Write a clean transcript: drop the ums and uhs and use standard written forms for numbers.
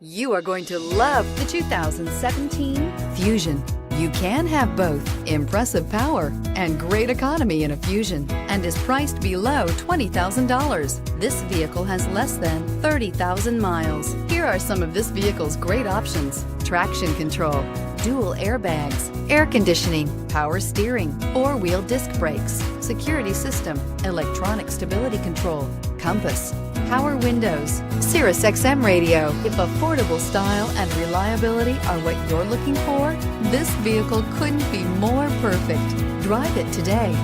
You are going to love the 2017 Fusion. You can have both impressive power and great economy in a Fusion and is priced below $20,000. This vehicle has less than 30,000 miles. Here are some of this vehicle's great options: traction control, dual airbags, air conditioning, power steering, four-wheel disc brakes, security system, electronic stability control, compass, power windows, Sirius XM radio. If affordable style and reliability are what you're looking for, this vehicle couldn't be more perfect. Drive it today.